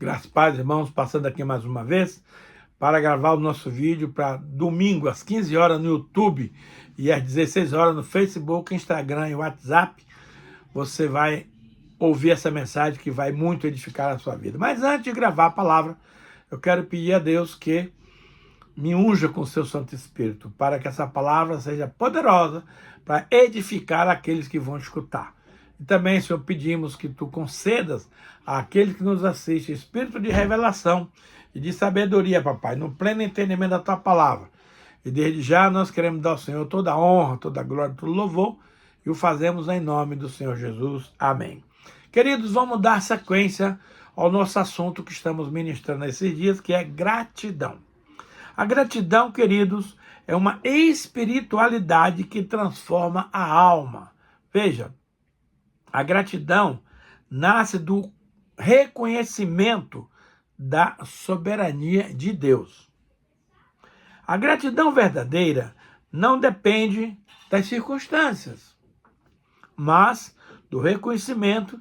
Graças, paz, irmãos, passando aqui mais uma vez para gravar o nosso vídeo para domingo às 15 horas no YouTube e às 16 horas no Facebook, Instagram e WhatsApp. Você vai ouvir essa mensagem que vai muito edificar a sua vida. Mas antes de gravar a palavra, eu quero pedir a Deus que me unja com o seu Santo Espírito, para que essa palavra seja poderosa para edificar aqueles que vão escutar. E também, Senhor, pedimos que Tu concedas àqueles que nos assistem espírito de revelação e de sabedoria, papai, no pleno entendimento da Tua palavra. E desde já nós queremos dar ao Senhor toda a honra, toda a glória, todo o louvor, e o fazemos em nome do Senhor Jesus. Amém. Queridos, vamos dar sequência ao nosso assunto que estamos ministrando esses dias, que é gratidão. A gratidão, queridos, é uma espiritualidade que transforma a alma. Veja, a gratidão nasce do reconhecimento da soberania de Deus. A gratidão verdadeira não depende das circunstâncias, mas do reconhecimento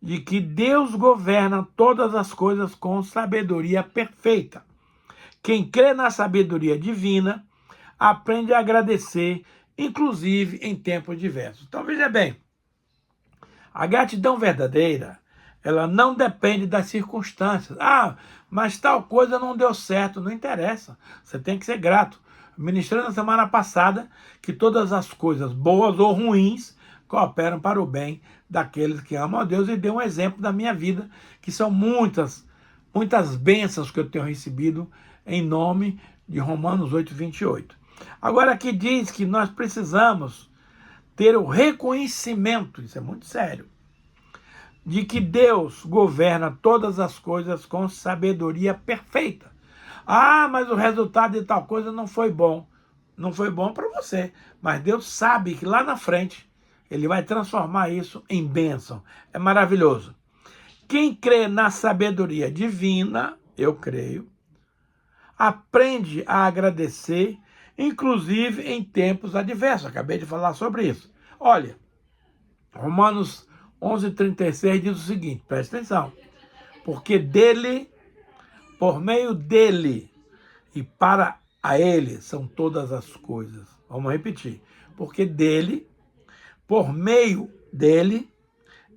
de que Deus governa todas as coisas com sabedoria perfeita. Quem crê na sabedoria divina aprende a agradecer, inclusive em tempos diversos. Então, veja bem, a gratidão verdadeira, ela não depende das circunstâncias. Ah, mas tal coisa não deu certo. Não interessa. Você tem que ser grato. Ministrei na semana passada que todas as coisas, boas ou ruins, cooperam para o bem daqueles que amam a Deus. E dei um exemplo da minha vida, que são muitas bênçãos que eu tenho recebido em nome de Romanos 8, 28. Agora aqui diz que nós precisamos ter o reconhecimento, isso é muito sério, de que Deus governa todas as coisas com sabedoria perfeita. Ah, mas o resultado de tal coisa não foi bom. Não foi bom para você, mas Deus sabe que lá na frente Ele vai transformar isso em bênção. É maravilhoso. Quem crê na sabedoria divina, eu creio, aprende a agradecer, inclusive em tempos adversos. Acabei de falar sobre isso. Olha, Romanos 11:36 diz o seguinte, presta atenção. Porque dele, por meio dele e para a ele são todas as coisas. Vamos repetir. Porque dele, por meio dele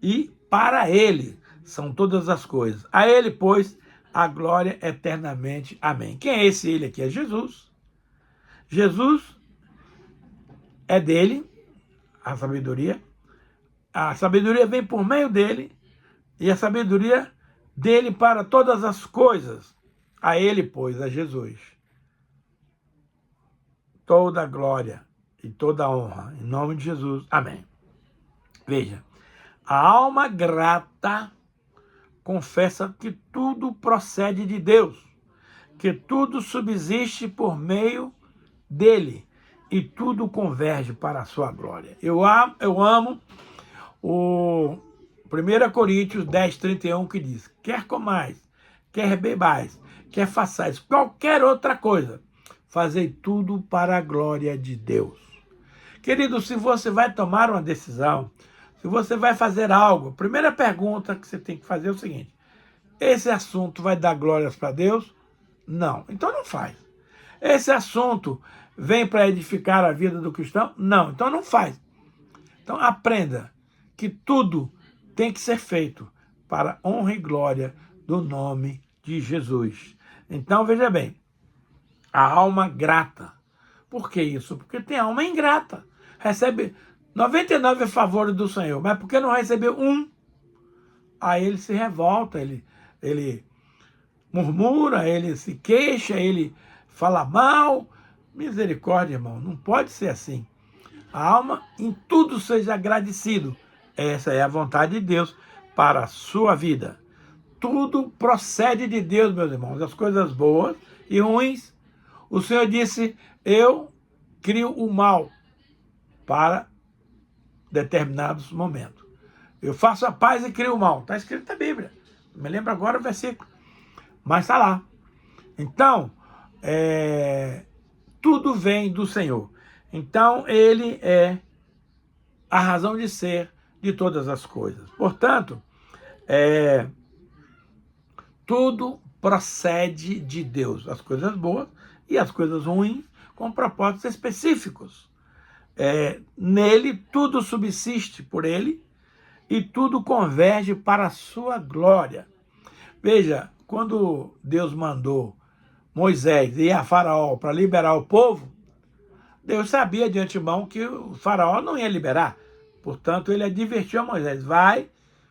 e para ele são todas as coisas. A ele, pois, a glória eternamente. Amém. Quem é esse ele aqui? É Jesus. Jesus é dele, a sabedoria. A sabedoria vem por meio dele e a sabedoria dele para todas as coisas. A ele, pois, a Jesus, toda a glória e toda a honra. Em nome de Jesus. Amém. Veja, a alma grata confessa que tudo procede de Deus, que tudo subsiste por meio dele e tudo converge para a sua glória. Eu amo o 1 Coríntios 10:31 que diz: quer comais, quer bebais, quer façais qualquer outra coisa, fazei tudo para a glória de Deus. Querido, se você vai tomar uma decisão, se você vai fazer algo, a primeira pergunta que você tem que fazer é o seguinte: esse assunto vai dar glórias para Deus? Não. Então não faz. Esse assunto vem para edificar a vida do cristão? Não. Então não faz. Então aprenda que tudo tem que ser feito para a honra e glória do nome de Jesus. Então veja bem, a alma grata. Por que isso? Porque tem alma ingrata. Recebe 99 favores do Senhor, mas porque não recebeu um, aí ele se revolta, ele murmura, ele se queixa, ele fala mal. Misericórdia, irmão, não pode ser assim. A alma em tudo seja agradecido. Essa é a vontade de Deus para a sua vida. Tudo procede de Deus, meus irmãos, as coisas boas e ruins. O Senhor disse: eu crio o mal para determinados momentos. Eu faço a paz e crio o mal. Está escrito na Bíblia. Não me lembro agora o versículo, mas está lá. Então, tudo vem do Senhor. Então, Ele é a razão de ser de todas as coisas. Portanto, tudo procede de Deus, as coisas boas e as coisas ruins, com propósitos específicos. Nele tudo subsiste por ele e tudo converge para a sua glória. Veja, quando Deus mandou Moisés ir a Faraó para liberar o povo, Deus sabia de antemão que o Faraó não ia liberar. Portanto, ele advertiu a Moisés: vai,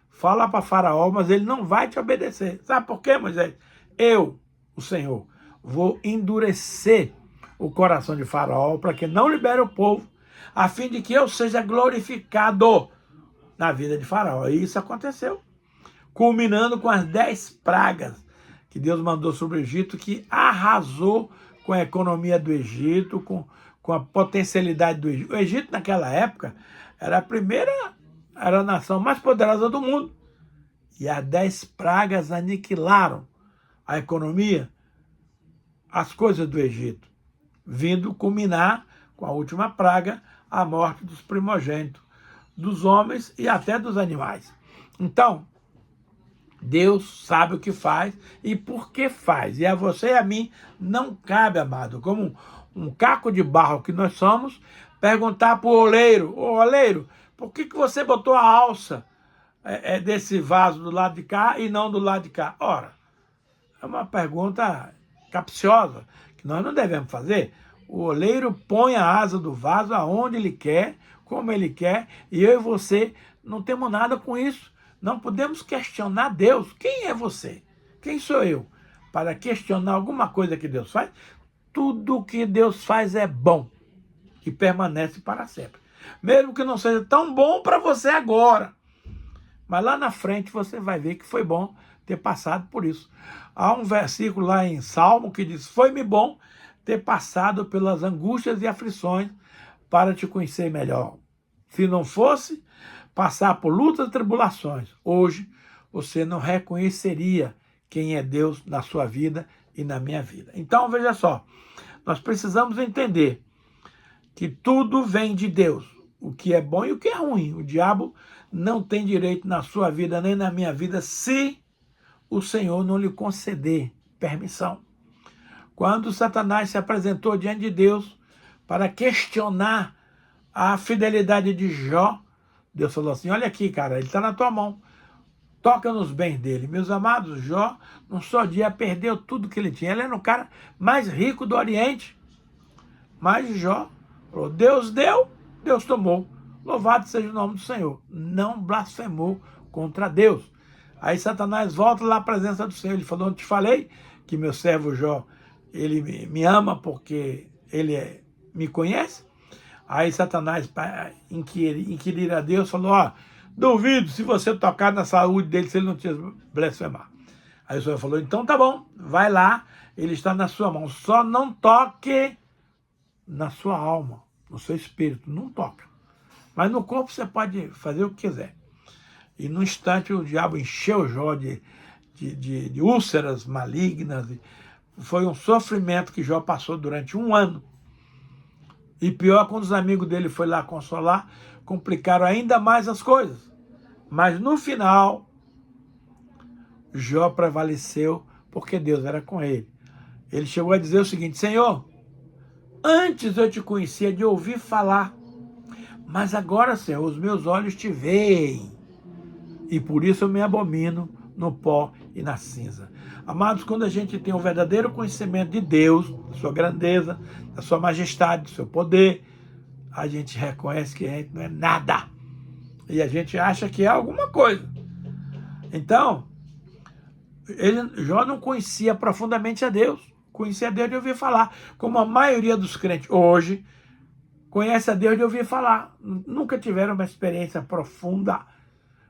fala para Faraó, mas ele não vai te obedecer. Sabe por quê, Moisés? Eu, o Senhor, vou endurecer o coração de Faraó para que não libere o povo, a fim de que eu seja glorificado na vida de Faraó. E isso aconteceu, culminando com as 10 pragas que Deus mandou sobre o Egito, que arrasou com a economia do Egito, com a potencialidade do Egito. O Egito, naquela época, era a nação mais poderosa do mundo. E as 10 pragas aniquilaram a economia, as coisas do Egito, vindo culminar com a última praga, a morte dos primogênitos, dos homens e até dos animais. Então, Deus sabe o que faz e por que faz. E a você e a mim não cabe, amado, como um caco de barro que nós somos, perguntar para o oleiro: ô oleiro, por que você botou a alça desse vaso do lado de cá e não do lado de cá? Ora, é uma pergunta capciosa, que nós não devemos fazer. O oleiro põe a asa do vaso aonde ele quer, como ele quer, e eu e você não temos nada com isso. Não podemos questionar Deus. Quem é você? Quem sou eu? Para questionar alguma coisa que Deus faz? Tudo que Deus faz é bom e permanece para sempre. Mesmo que não seja tão bom para você agora, mas lá na frente você vai ver que foi bom ter passado por isso. Há um versículo lá em Salmo que diz: foi-me bom ter passado pelas angústias e aflições para te conhecer melhor. Se não fosse passar por lutas e tribulações, hoje você não reconheceria quem é Deus na sua vida e na minha vida. Então, veja só, nós precisamos entender que tudo vem de Deus, o que é bom e o que é ruim. O diabo não tem direito na sua vida nem na minha vida se o Senhor não lhe conceder permissão. Quando Satanás se apresentou diante de Deus para questionar a fidelidade de Jó, Deus falou assim: olha aqui, cara, ele está na tua mão, toca nos bens dele. Meus amados, Jó, num só dia, perdeu tudo que ele tinha. Ele era o cara mais rico do Oriente. Mas Jó falou: Deus deu, Deus tomou. Louvado seja o nome do Senhor. Não blasfemou contra Deus. Aí Satanás volta lá à presença do Senhor. Ele falou: eu te falei que meu servo Jó, ele me ama porque ele me conhece. Aí Satanás, para inquirir a Deus, falou: ó, duvido se você tocar na saúde dele, se ele não te blasfemar. Aí o Senhor falou: então tá bom, vai lá, ele está na sua mão, só não toque na sua alma, no seu espírito, não toca. Mas no corpo você pode fazer o que quiser. E no instante o diabo encheu Jó de úlceras malignas. Foi um sofrimento que Jó passou durante 1 ano. E pior, quando os amigos dele foram lá consolar, complicaram ainda mais as coisas. Mas no final, Jó prevaleceu porque Deus era com ele. Ele chegou a dizer o seguinte: Senhor, antes eu te conhecia de ouvir falar, mas agora, Senhor, os meus olhos te veem. E por isso eu me abomino no pó e na cinza. Amados, quando a gente tem um verdadeiro conhecimento de Deus, da sua grandeza, da sua majestade, do seu poder, a gente reconhece que a gente não é nada. E a gente acha que é alguma coisa. Então, Jó não conhecia profundamente a Deus. Conhecia a Deus de ouvir falar. Como a maioria dos crentes hoje conhece a Deus de ouvir falar. Nunca tiveram uma experiência profunda.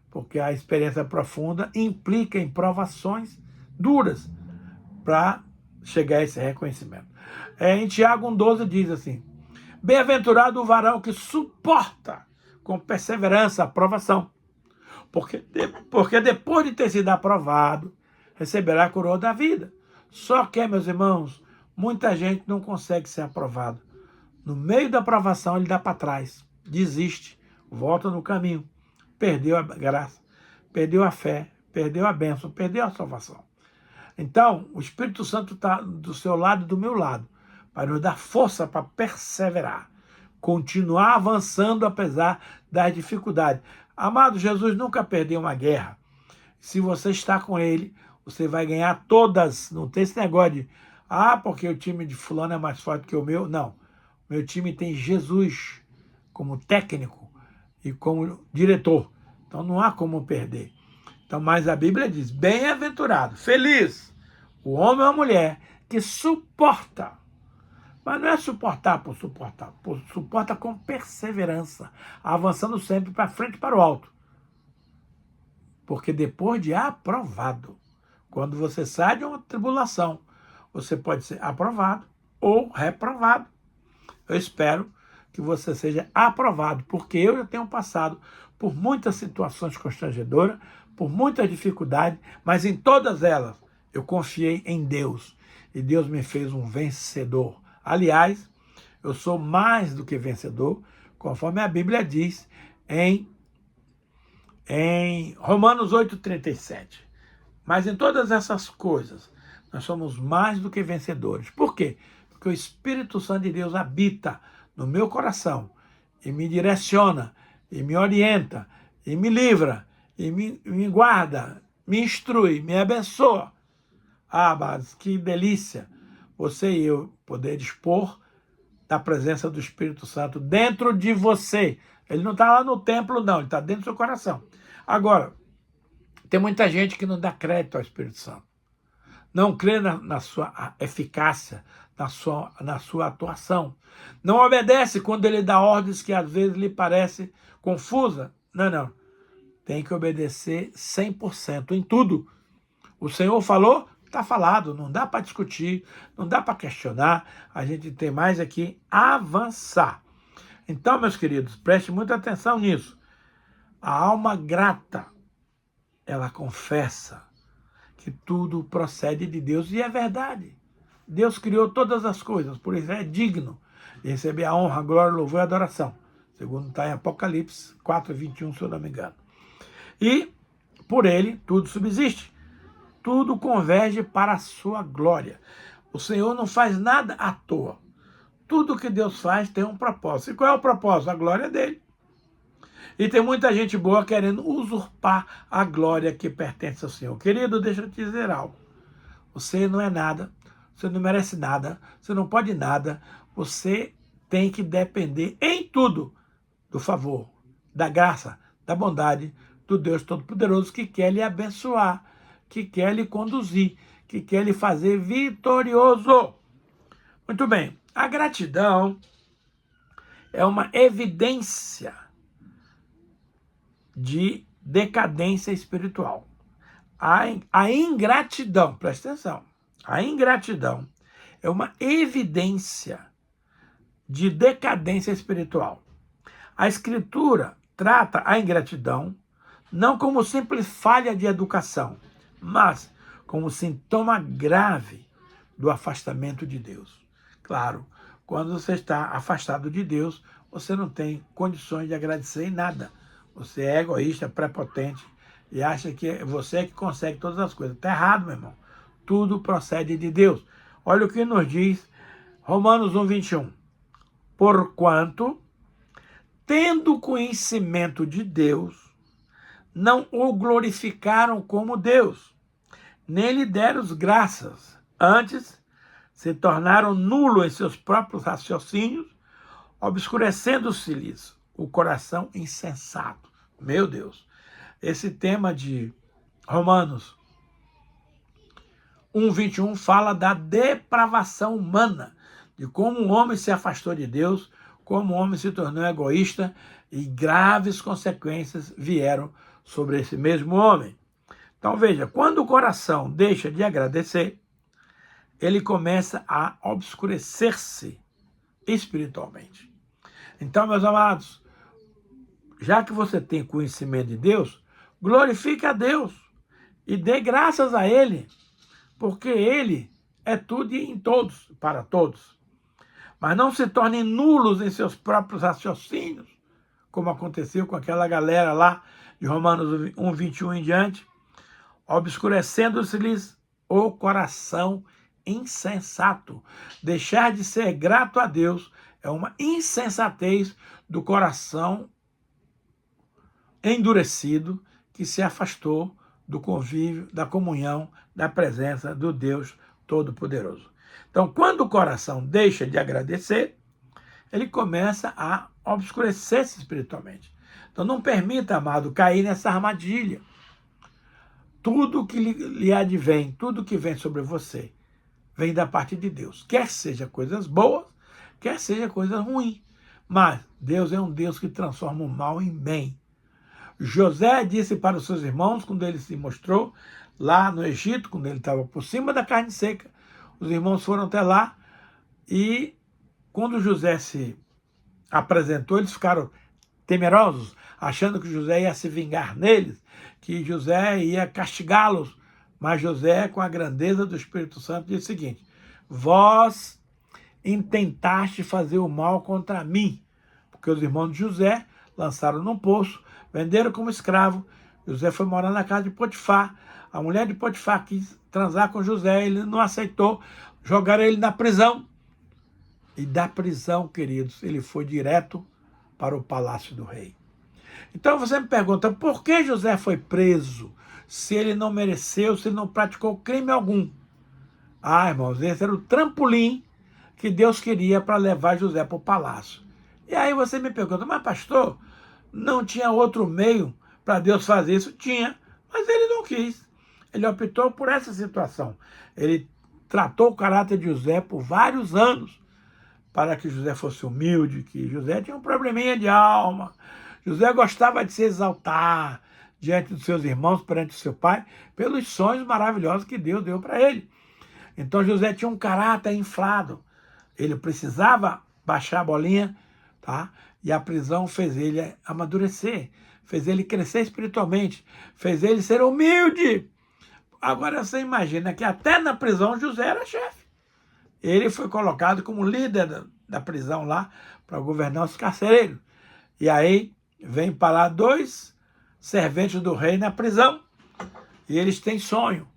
Porque a experiência profunda implica em provações duras para chegar a esse reconhecimento. Em Tiago 1,12 diz assim: bem-aventurado o varão que suporta com perseverança a provação, porque depois de ter sido aprovado, receberá a coroa da vida. Só que, meus irmãos, muita gente não consegue ser aprovado. No meio da aprovação, ele dá para trás, desiste, volta no caminho. Perdeu a graça, perdeu a fé, perdeu a bênção, perdeu a salvação. Então, o Espírito Santo está do seu lado e do meu lado, para nos dar força para perseverar, continuar avançando apesar das dificuldades. Amado, Jesus nunca perdeu uma guerra. Se você está com ele, você vai ganhar todas. Não tem esse negócio de, porque o time de fulano é mais forte que o meu. Não. Meu time tem Jesus como técnico e como diretor. Então não há como perder. Então, mas a Bíblia diz, bem-aventurado, feliz, o homem ou a mulher que suporta. Mas não é suportar, suporta com perseverança, avançando sempre para frente e para o alto. Porque depois de aprovado, quando você sai de uma tribulação, você pode ser aprovado ou reprovado. Eu espero que você seja aprovado, porque eu já tenho passado por muitas situações constrangedoras, por muitas dificuldades, mas em todas elas eu confiei em Deus e Deus me fez um vencedor. Aliás, eu sou mais do que vencedor, conforme a Bíblia diz em Romanos 8,37. Mas em todas essas coisas, nós somos mais do que vencedores. Por quê? Porque o Espírito Santo de Deus habita no meu coração e me direciona, e me orienta, e me livra, e me guarda, me instrui, me abençoa. Mas que delícia você e eu poder dispor da presença do Espírito Santo dentro de você. Ele não está lá no templo, não, ele está dentro do seu coração. Agora, tem muita gente que não dá crédito ao Espírito Santo. Não crê na sua eficácia, na sua atuação. Não obedece quando ele dá ordens que às vezes lhe parece confusa. Não. Tem que obedecer 100% em tudo. O Senhor falou, está falado. Não dá para discutir, não dá para questionar. A gente tem mais aqui avançar. Então, meus queridos, preste muita atenção nisso. A alma grata, ela confessa que tudo procede de Deus, e é verdade. Deus criou todas as coisas, por isso é digno de receber a honra, a glória, o louvor e a adoração. Segundo está em Apocalipse 4:21, se eu não me engano. E por ele tudo subsiste. Tudo converge para a sua glória. O Senhor não faz nada à toa. Tudo que Deus faz tem um propósito. E qual é o propósito? A glória dele. E tem muita gente boa querendo usurpar a glória que pertence ao Senhor. Querido, deixa eu te dizer algo. Você não é nada, você não merece nada, você não pode nada. Você tem que depender em tudo do favor, da graça, da bondade do Deus Todo-Poderoso, que quer lhe abençoar, que quer lhe conduzir, que quer lhe fazer vitorioso. Muito bem, a gratidão é uma evidência de decadência espiritual. A ingratidão, presta atenção, a ingratidão é uma evidência de decadência espiritual. A Escritura trata a ingratidão não como simples falha de educação, mas como sintoma grave do afastamento de Deus. Claro, quando você está afastado de Deus, você não tem condições de agradecer em nada. Você é egoísta, prepotente e acha que você é que consegue todas as coisas. Está errado, meu irmão. Tudo procede de Deus. Olha o que nos diz Romanos 1:21. Porquanto, tendo conhecimento de Deus, não o glorificaram como Deus, nem lhe deram graças. Antes, se tornaram nulos em seus próprios raciocínios, obscurecendo-se-lhes o coração insensato. Meu Deus, esse tema de Romanos 1:21 fala da depravação humana, de como o homem se afastou de Deus, como o homem se tornou egoísta e graves consequências vieram sobre esse mesmo homem. Então veja, quando o coração deixa de agradecer, ele começa a obscurecer-se espiritualmente. Então, meus amados, já que você tem conhecimento de Deus, glorifique a Deus e dê graças a Ele, porque Ele é tudo e em todos, para todos. Mas não se tornem nulos em seus próprios raciocínios, como aconteceu com aquela galera lá de Romanos 1:21 em diante, obscurecendo-se-lhes o coração insensato. Deixar de ser grato a Deus é uma insensatez do coração endurecido que se afastou do convívio, da comunhão, da presença do Deus Todo-Poderoso. Então, quando o coração deixa de agradecer, ele começa a obscurecer-se espiritualmente. Então, não permita, amado, cair nessa armadilha. Tudo que lhe advém, tudo que vem sobre você, vem da parte de Deus. Quer seja coisas boas, quer seja coisas ruins. Mas Deus é um Deus que transforma o mal em bem. José disse para os seus irmãos, quando ele se mostrou lá no Egito, quando ele estava por cima da carne seca, os irmãos foram até lá e quando José se apresentou, eles ficaram temerosos, achando que José ia se vingar neles, que José ia castigá-los. Mas José, com a grandeza do Espírito Santo, disse o seguinte: vós intentaste fazer o mal contra mim, porque os irmãos de José lançaram num poço, venderam como escravo. José foi morar na casa de Potifar. A mulher de Potifar quis transar com José, ele não aceitou, jogaram ele na prisão. E da prisão, queridos, ele foi direto para o palácio do rei. Então você me pergunta, por que José foi preso se ele não mereceu, se ele não praticou crime algum? Ah, irmãos, esse era o trampolim que Deus queria para levar José para o palácio. E aí você me pergunta, mas pastor, não tinha outro meio para Deus fazer isso? Tinha, mas ele não quis. Ele optou por essa situação. Ele tratou o caráter de José por vários anos, para que José fosse humilde, que José tinha um probleminha de alma. José gostava de se exaltar diante dos seus irmãos, perante o seu pai, pelos sonhos maravilhosos que Deus deu para ele. Então José tinha um caráter inflado. Ele precisava baixar a bolinha, tá? E a prisão fez ele amadurecer, fez ele crescer espiritualmente, fez ele ser humilde. Agora você imagina que até na prisão José era chefe. Ele foi colocado como líder da prisão lá para governar os carcereiros. E aí vem para lá 2 serventes do rei na prisão. E eles têm sonho.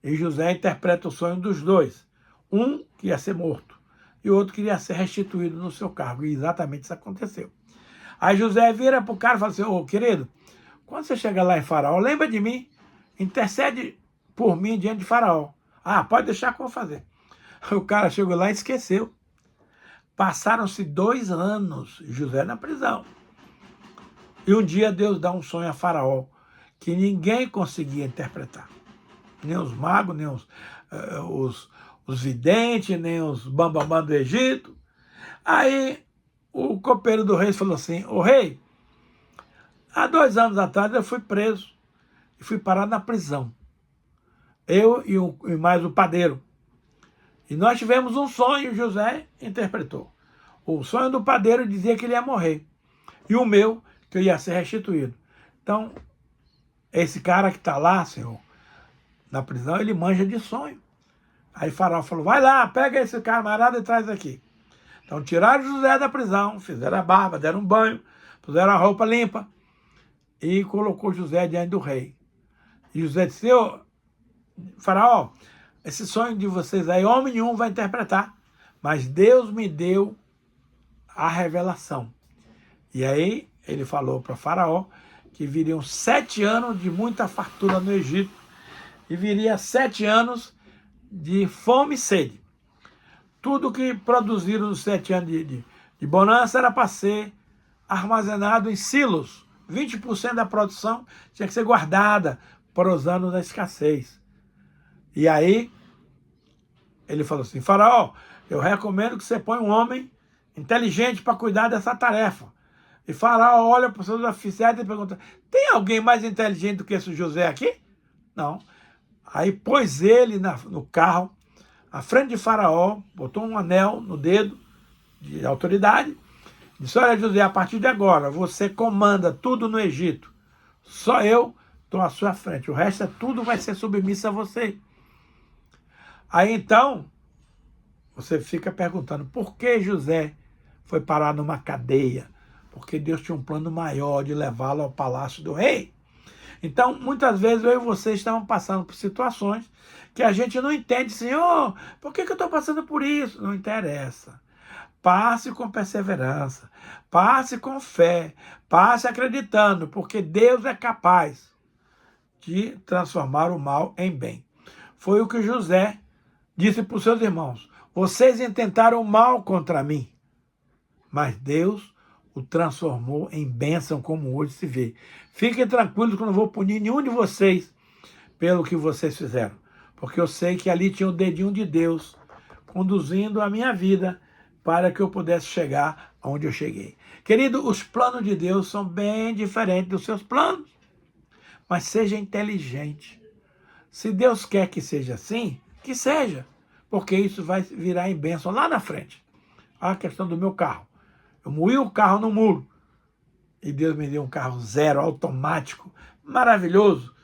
E José interpreta o sonho dos 2. Um que ia ser morto e o outro queria ser restituído no seu cargo. E exatamente isso aconteceu. Aí José vira para o cara e fala assim: ô querido, quando você chegar lá em Faraó, lembra de mim, intercede por mim diante de Faraó. Ah, pode deixar que eu vou fazer. O cara chegou lá e esqueceu. Passaram-se 2 anos, José na prisão. E um dia Deus dá um sonho a Faraó que ninguém conseguia interpretar. Nem os magos, nem os videntes, nem os bambambam do Egito. Aí o copeiro do rei falou assim: ô rei, há 2 anos atrás eu fui preso e fui parar na prisão. Eu e mais o padeiro. E nós tivemos um sonho, José interpretou. O sonho do padeiro dizia que ele ia morrer. E o meu, que eu ia ser restituído. Então, esse cara que está lá, senhor, na prisão, ele manja de sonho. Aí Faraó falou: vai lá, pega esse camarada e traz aqui. Então tiraram José da prisão, fizeram a barba, deram um banho, puseram a roupa limpa e colocou José diante do rei. E José disse: Faraó, esse sonho de vocês aí, homem nenhum vai interpretar, mas Deus me deu a revelação. E aí ele falou para Faraó que viriam 7 anos de muita fartura no Egito e viria 7 anos de fome e sede. Tudo que produziram nos 7 anos de bonança era para ser armazenado em silos. 20% da produção tinha que ser guardada para os anos da escassez. E aí ele falou assim: Faraó, eu recomendo que você ponha um homem inteligente para cuidar dessa tarefa. E Faraó olha para os seus oficiais e pergunta: tem alguém mais inteligente do que esse José aqui? Não. Aí pôs ele no carro, à frente de Faraó, botou um anel no dedo de autoridade, disse: olha, José, a partir de agora você comanda tudo no Egito. Só eu estou à sua frente. O resto tudo vai ser submisso a você. Aí então, você fica perguntando, por que José foi parar numa cadeia? Porque Deus tinha um plano maior de levá-lo ao palácio do rei. Então, muitas vezes eu e você estamos passando por situações que a gente não entende, Senhor, por que eu estou passando por isso? Não interessa. Passe com perseverança, passe com fé, passe acreditando, porque Deus é capaz de transformar o mal em bem. Foi o que José disse para os seus irmãos: vocês intentaram o mal contra mim, mas Deus o transformou em bênção, como hoje se vê. Fiquem tranquilos que eu não vou punir nenhum de vocês pelo que vocês fizeram, porque eu sei que ali tinha o dedinho de Deus conduzindo a minha vida para que eu pudesse chegar onde eu cheguei. Querido, os planos de Deus são bem diferentes dos seus planos, mas seja inteligente. Se Deus quer que seja assim, que seja, porque isso vai virar em bênção lá na frente. A questão do meu carro. Eu moí o carro no muro e Deus me deu um carro zero, automático, maravilhoso,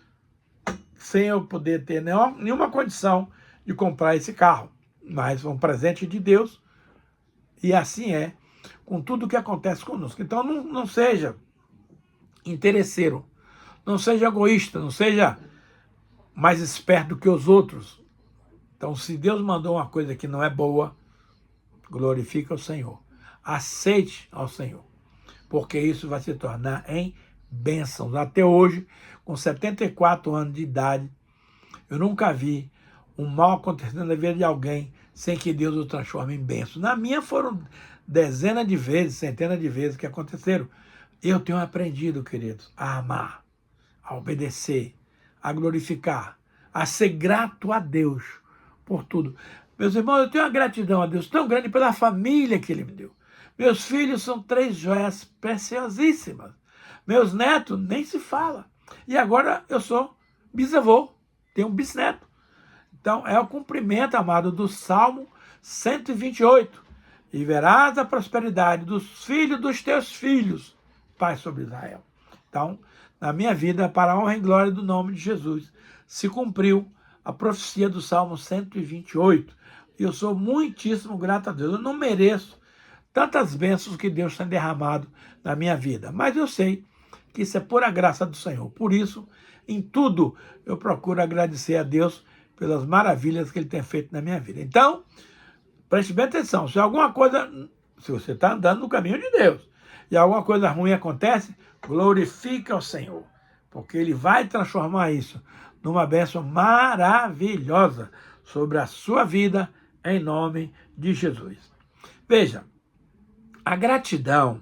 sem eu poder ter nenhuma condição de comprar esse carro. Mas foi um presente de Deus e assim é com tudo que acontece conosco. Então não seja interesseiro, não seja egoísta, não seja mais esperto do que os outros. Então, se Deus mandou uma coisa que não é boa, glorifica o Senhor. Aceite ao Senhor, porque isso vai se tornar em bênçãos. Até hoje, com 74 anos de idade, eu nunca vi um mal acontecendo na vida de alguém sem que Deus o transforme em bênção. Na minha foram dezenas de vezes, centenas de vezes que aconteceram. Eu tenho aprendido, queridos, a amar, a obedecer, a glorificar, a ser grato a Deus por tudo. Meus irmãos, eu tenho uma gratidão a Deus tão grande pela família que Ele me deu. Meus filhos são 3 joias preciosíssimas. Meus netos, nem se fala. E agora eu sou bisavô, tenho um bisneto. Então, é o cumprimento, amado, do Salmo 128. E verás a prosperidade dos filhos dos teus filhos, Pai, sobre Israel. Então, na minha vida, para a honra e glória do nome de Jesus, se cumpriu a profecia do Salmo 128. E eu sou muitíssimo grato a Deus. Eu não mereço tantas bênçãos que Deus tem derramado na minha vida. Mas eu sei que isso é pura graça do Senhor. Por isso, em tudo, eu procuro agradecer a Deus pelas maravilhas que Ele tem feito na minha vida. Então, preste bem atenção. Se você está andando no caminho de Deus e alguma coisa ruim acontece, glorifica ao Senhor, porque Ele vai transformar isso numa bênção maravilhosa sobre a sua vida, em nome de Jesus. Veja, a gratidão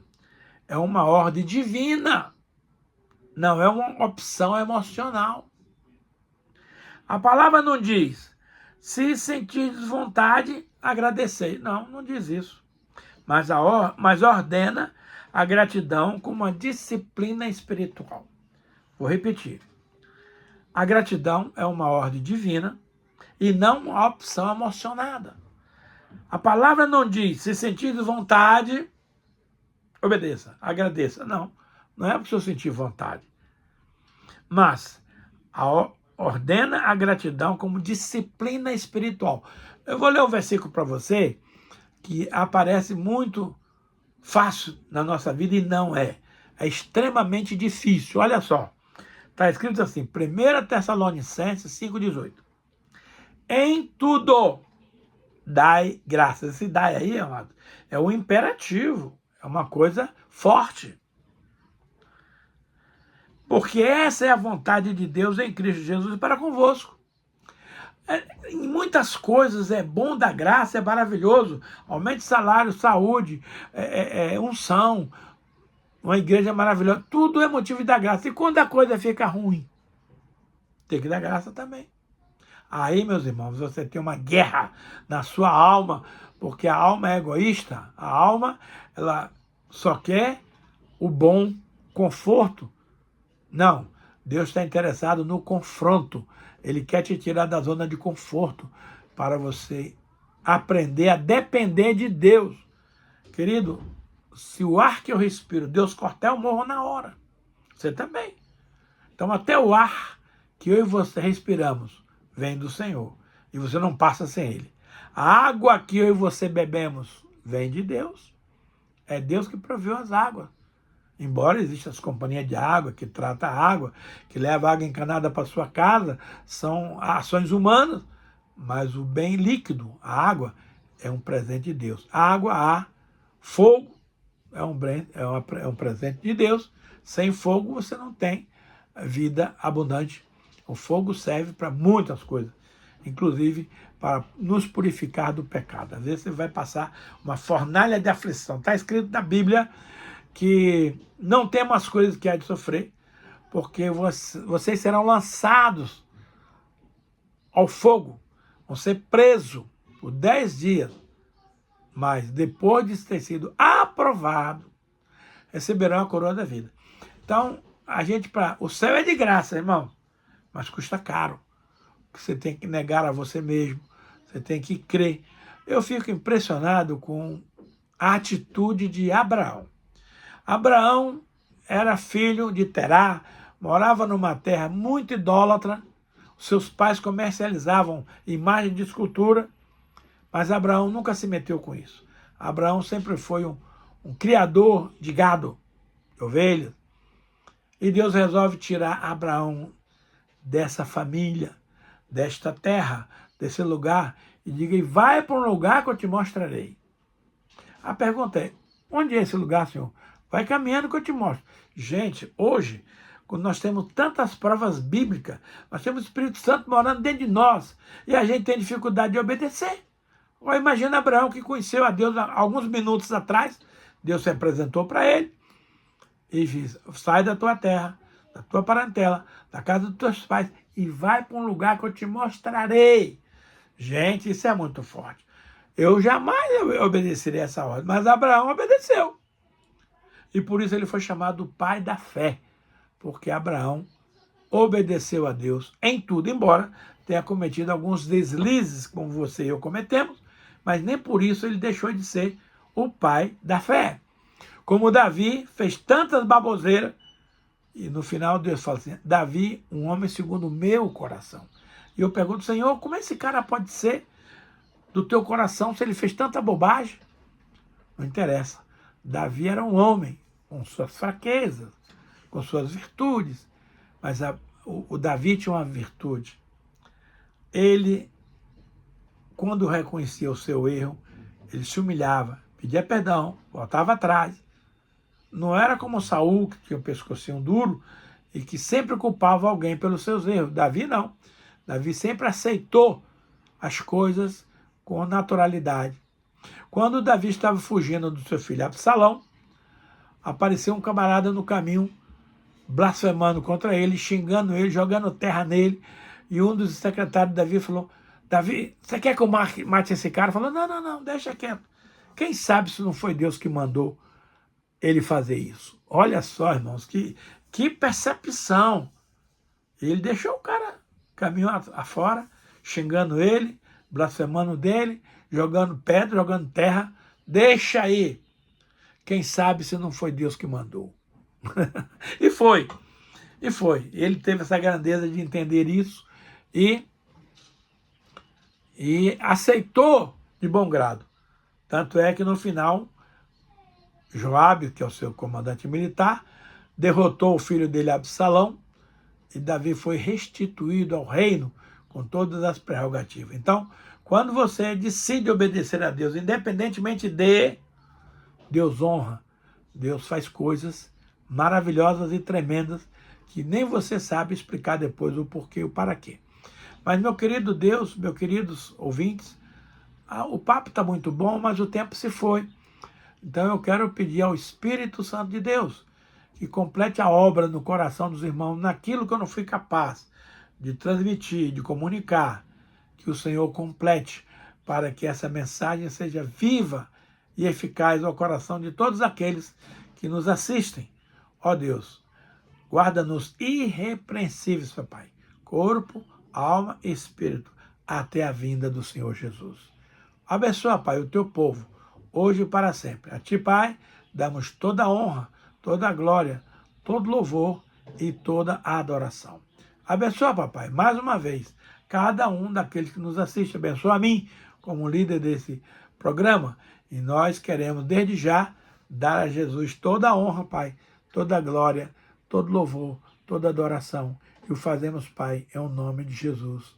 é uma ordem divina, não é uma opção emocional. A palavra não diz, se sentirdes vontade, agradecei. Não diz isso. Mas ordena a gratidão como uma disciplina espiritual. Vou repetir. A gratidão é uma ordem divina e não uma opção emocionada. A palavra não diz, se sentirdes vontade, obedeça, agradeça. Não é porque eu sentir vontade. Mas ordena a gratidão como disciplina espiritual. Eu vou ler um versículo para você que aparece muito fácil na nossa vida e não é. É extremamente difícil. Olha só. Está escrito assim, 1 Tessalonicenses 5,18. Em tudo dai graças. Esse dai aí, amado, é um imperativo. É uma coisa forte. Porque essa é a vontade de Deus em Cristo Jesus para convosco. Em muitas coisas é bom dar graça, é maravilhoso. Aumente o salário, saúde, unção, uma igreja maravilhosa. Tudo é motivo de dar graça. E quando a coisa fica ruim, tem que dar graça também. Aí, meus irmãos, você tem uma guerra na sua alma, porque a alma é egoísta. A alma, ela só quer o bom conforto. Não, Deus está interessado no confronto. Ele quer te tirar da zona de conforto para você aprender a depender de Deus. Querido, se o ar que eu respiro, Deus cortar, eu morro na hora. Você também. Então, até o ar que eu e você respiramos vem do Senhor. E você não passa sem Ele. A água que eu e você bebemos vem de Deus. É Deus que proveu as águas. Embora existam as companhias de água que tratam a água, que levam água encanada para sua casa, são ações humanas, mas o bem líquido, a água, é um presente de Deus. Água, ar, fogo é um presente de Deus. Sem fogo você não tem vida abundante. O fogo serve para muitas coisas, inclusive para nos purificar do pecado. Às vezes você vai passar uma fornalha de aflição. Está escrito na Bíblia que não temos as coisas que há de sofrer, porque vocês serão lançados ao fogo, vão ser presos por 10 dias, mas depois de ter sido aprovado, receberão a coroa da vida. Então, o céu é de graça, irmão, mas custa caro. Você tem que negar a você mesmo, você tem que crer. Eu fico impressionado com a atitude de Abraão. Abraão era filho de Terá, morava numa terra muito idólatra, seus pais comercializavam imagem de escultura, mas Abraão nunca se meteu com isso. Abraão sempre foi um criador de gado, de ovelhas, e Deus resolve tirar Abraão dessa família, desta terra, desse lugar, e diga, vai para um lugar que eu te mostrarei. A pergunta é, onde é esse lugar, Senhor? Vai caminhando que eu te mostro. Gente, hoje, quando nós temos tantas provas bíblicas, nós temos o Espírito Santo morando dentro de nós, e a gente tem dificuldade de obedecer. Ou imagina Abraão que conheceu a Deus alguns minutos atrás, Deus se apresentou para ele e diz, sai da tua terra, da tua parentela, da casa dos teus pais, e vai para um lugar que eu te mostrarei. Gente, isso é muito forte. Eu jamais obedecerei essa ordem, mas Abraão obedeceu. E por isso ele foi chamado pai da fé, porque Abraão obedeceu a Deus em tudo, embora tenha cometido alguns deslizes, como você e eu cometemos, mas nem por isso ele deixou de ser o pai da fé. Como Davi fez tantas baboseiras, e no final Deus fala assim, Davi, um homem segundo o meu coração. E eu pergunto, Senhor, como esse cara pode ser do teu coração se ele fez tanta bobagem? Não interessa. Davi era um homem com suas fraquezas, com suas virtudes, mas o Davi tinha uma virtude. Ele, quando reconhecia o seu erro, ele se humilhava, pedia perdão, voltava atrás. Não era como Saul, que tinha o pescocinho duro e que sempre culpava alguém pelos seus erros. Davi não. Davi sempre aceitou as coisas com naturalidade. Quando Davi estava fugindo do seu filho Absalão, apareceu um camarada no caminho, blasfemando contra ele, xingando ele, jogando terra nele. E um dos secretários de Davi falou, Davi, você quer que eu mate esse cara? Falou, não, deixa quieto. Quem sabe se não foi Deus que mandou ele fazer isso? Olha só, irmãos, que percepção. Ele deixou o cara caminho afora, xingando ele, blasfemando dele, jogando pedra, jogando terra. Deixa aí. Quem sabe se não foi Deus que mandou. E foi. Ele teve essa grandeza de entender isso e aceitou de bom grado. Tanto é que no final, Joabe, que é o seu comandante militar, derrotou o filho dele, Absalão, e Davi foi restituído ao reino com todas as prerrogativas. Então, quando você decide obedecer a Deus, independentemente de, Deus honra, Deus faz coisas maravilhosas e tremendas que nem você sabe explicar depois o porquê, o para quê. Mas, meu querido Deus, meus queridos ouvintes, o papo está muito bom, mas o tempo se foi. Então eu quero pedir ao Espírito Santo de Deus que complete a obra no coração dos irmãos, naquilo que eu não fui capaz de transmitir, de comunicar, que o Senhor complete para que essa mensagem seja viva e eficaz ao coração de todos aqueles que nos assistem. Ó Deus, guarda-nos irrepreensíveis, papai, corpo, alma e espírito, até a vinda do Senhor Jesus. Abençoa, Pai, o teu povo, hoje e para sempre. A ti, Pai, damos toda a honra, toda a glória, todo louvor e toda a adoração. Abençoa, papai, mais uma vez, cada um daqueles que nos assiste. Abençoa a mim, como líder desse programa. E nós queremos, desde já, dar a Jesus toda a honra, Pai, toda glória, todo louvor, toda adoração. E o fazemos, Pai, é o nome de Jesus.